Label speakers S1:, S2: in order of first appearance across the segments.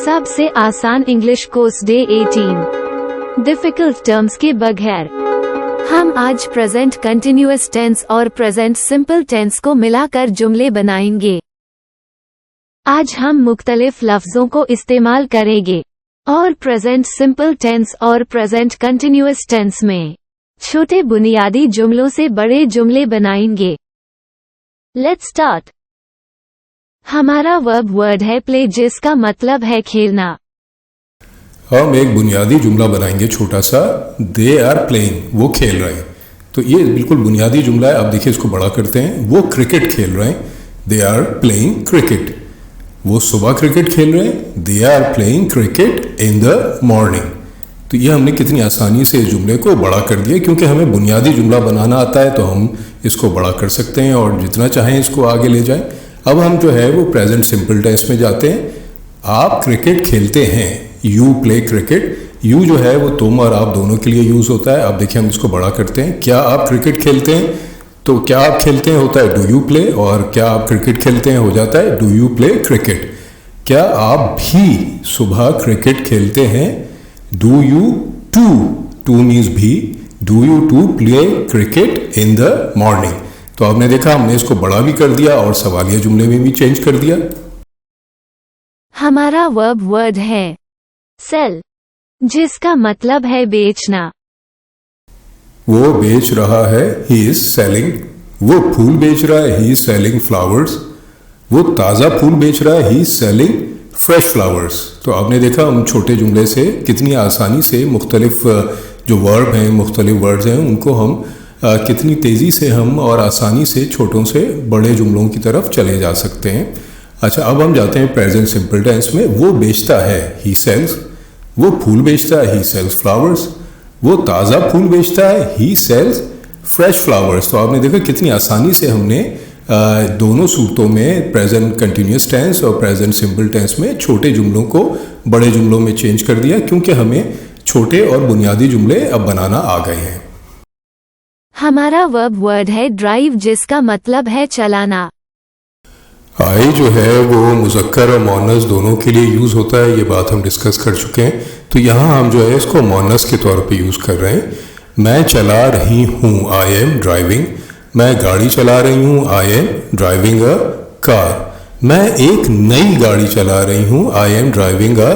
S1: सबसे आसान English course day 18 difficult terms के बगैर। हम आज प्रेजेंट कंटिन्यूअस टेंस और प्रेजेंट सिंपल टेंस को मिलाकर जुमले बनाएंगे। आज हम मुख्तलिफ लफ्जों को इस्तेमाल करेंगे और प्रेजेंट सिंपल टेंस और प्रेजेंट कंटिन्यूअस टेंस में छोटे बुनियादी जुमलों से बड़े जुमले बनाएंगे। Let's start. हमारा वर्ड है प्ले, जिसका मतलब है खेलना।
S2: हम एक बुनियादी जुमला बनाएंगे छोटा सा, दे आर प्लेइंग, वो खेल रहे हैं। तो ये बिल्कुल बुनियादी जुमला है। अब देखिए इसको बड़ा करते हैं। वो क्रिकेट खेल रहे हैं, दे आर प्लेइंग क्रिकेट। वो सुबह क्रिकेट खेल रहे हैं, they are playing cricket in the morning. तो ये हमने कितनी आसानी से इस जुमले को बड़ा कर दिया, क्योंकि हमें बुनियादी जुमला बनाना आता है तो हम इसको बड़ा कर सकते हैं और जितना चाहें इसको आगे ले जाएं। अब हम जो है वो प्रेजेंट सिंपल टेंस में जाते हैं। आप क्रिकेट खेलते हैं, यू प्ले क्रिकेट। यू जो है वो तुम और आप दोनों के लिए यूज होता है। अब देखिए हम इसको बड़ा करते हैं। क्या आप क्रिकेट खेलते हैं? तो क्या आप खेलते हैं होता है डू यू प्ले, और क्या आप क्रिकेट खेलते हैं हो जाता है डू यू प्ले क्रिकेट। क्या आप भी सुबह क्रिकेट खेलते हैं? डू यू टू मीन्स भी, do you too play cricket in the morning. तो आपने देखा हमने इसको बड़ा भी कर दिया और सवालिया जुमले में भी चेंज कर दिया।
S1: हमारा वर्ड है सेल, जिसका मतलब है बेचना।
S2: वो बेच रहा है, ही इज सेलिंग। वो फूल बेच रहा है, ही इज सेलिंग फ्लावर्स। वो ताज़ा फूल बेच रहा है, he is selling fresh flowers. तो आपने देखा हम छोटे जुमले से कितनी आसानी से मुख्तलिफ जो वर्ब हैं, मुख्तलिफ वर्ड्स हैं, उनको हम कितनी तेज़ी से हम और आसानी से छोटों से बड़े जुमलों की तरफ चले जा सकते हैं। अच्छा, अब हम जाते हैं प्रेजेंट सिंपल टेंस में। वो बेचता है, ही सेल्स। वो फूल बेचता है, ही सेल्स फ्लावर्स। वो ताज़ा फूल बेचता है, ही सेल्स फ्रेश फ्लावर्स। तो आपने देखा कितनी आसानी से हमने दोनों सूरतों में प्रेजेंट कंटिन्यूअस टेंस और प्रेजेंट सिंपल टेंस में छोटे जुमलों को बड़े जुमलों में चेंज कर दिया, क्योंकि हमें छोटे और बुनियादी जुमले अब बनाना आ गए हैं।
S1: हमारा वर्ड है ड्राइव, जिसका मतलब है चलाना।
S2: आई जो है वो मुज़क्कर और मोनस दोनों के लिए यूज़ होता है, ये बात हम डिस्कस कर चुके हैं। तो यहाँ हम जो है इसको मोनस के तौर पे यूज़ कर रहे हैं। मैं चला रही हूँ, आई एम ड्राइविंग। मैं गाड़ी चला रही हूँ, I am driving a car. मैं एक नई गाड़ी चला रही हूँ, I am driving a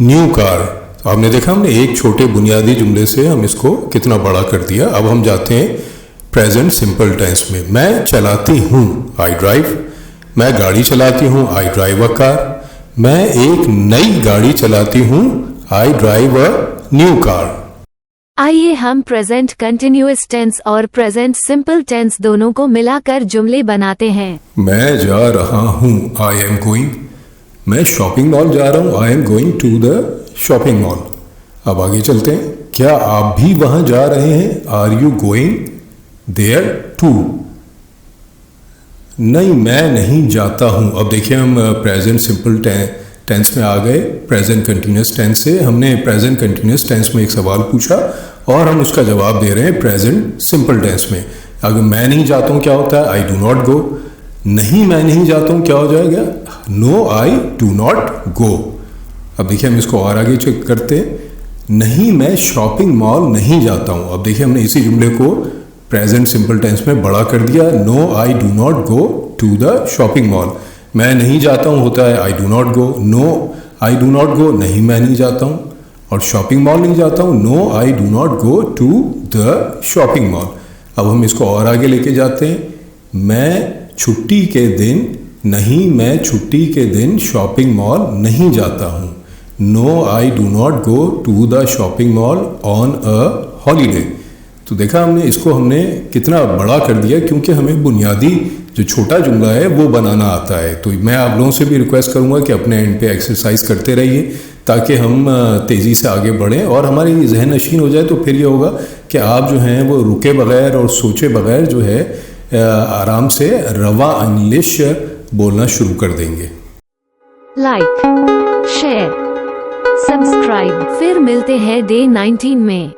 S2: new car. तो आपने देखा हमने एक छोटे बुनियादी जुमले से हम इसको कितना बड़ा कर दिया। अब हम जाते हैं प्रेजेंट सिंपल टेंस में। मैं चलाती हूँ, आई ड्राइव। मैं गाड़ी चलाती हूँ, आई ड्राइव अ कार। मैं एक नई गाड़ी चलाती हूँ, I drive a new car.
S1: आइए हम प्रेजेंट कंटिन्यूअस टेंस और प्रेजेंट सिंपल टेंस दोनों को मिलाकर जुमले बनाते हैं।
S2: मैं जा रहा हूँ, आई एम गोइंग। मैं शॉपिंग मॉल जा रहा हूँ, I am going to the shopping mall. अब आगे चलते हैं। क्या आप भी वहां जा रहे हैं? Are you going there too? नहीं, मैं नहीं जाता हूं। अब देखिए हम प्रेजेंट सिंपल टेंस में आ गए। प्रेजेंट कंटिन्यूअस टेंस से हमने प्रेजेंट कंटिन्यूअस टेंस में एक सवाल पूछा और हम उसका जवाब दे रहे हैं प्रेजेंट सिंपल टेंस में। अगर मैं नहीं जाता हूं क्या होता है? I do not go. नहीं, मैं नहीं जाता हूं क्या हो जाएगा? No, I do not go. अब देखिए हम इसको और आगे चेक करते हैं। नहीं, मैं शॉपिंग मॉल नहीं जाता हूं। अब देखिए हमने इसी जुमले को प्रेजेंट सिंपल टेंस में बड़ा कर दिया। No, I do not go to the shopping mall. मैं नहीं जाता हूं होता है I do not go. No, I do not go, नहीं मैं नहीं जाता हूं। और शॉपिंग मॉल नहीं जाता हूं, no, I do not go to the shopping mall. अब हम इसको और आगे लेके जाते हैं। मैं छुट्टी के दिन, नहीं मैं छुट्टी के दिन शॉपिंग मॉल नहीं जाता हूं। No, I do not go to the shopping mall on a holiday. तो देखा हमने इसको हमने कितना बड़ा कर दिया, क्योंकि हमें बुनियादी जो छोटा जुमला है वो बनाना आता है। तो मैं आप लोगों से भी रिक्वेस्ट करूंगा कि अपने एंड पे एक्सरसाइज करते रहिए, ताकि हम तेज़ी से आगे बढ़ें और हमारी जहन नशीन हो जाए। तो फिर ये होगा कि आप जो हैं वो रुके बगैर और सोचे बगैर जो है आराम से रवा इंग्लिश बोलना शुरू कर देंगे।
S1: Like, share, subscribe. फिर मिलते हैं डे 19 में।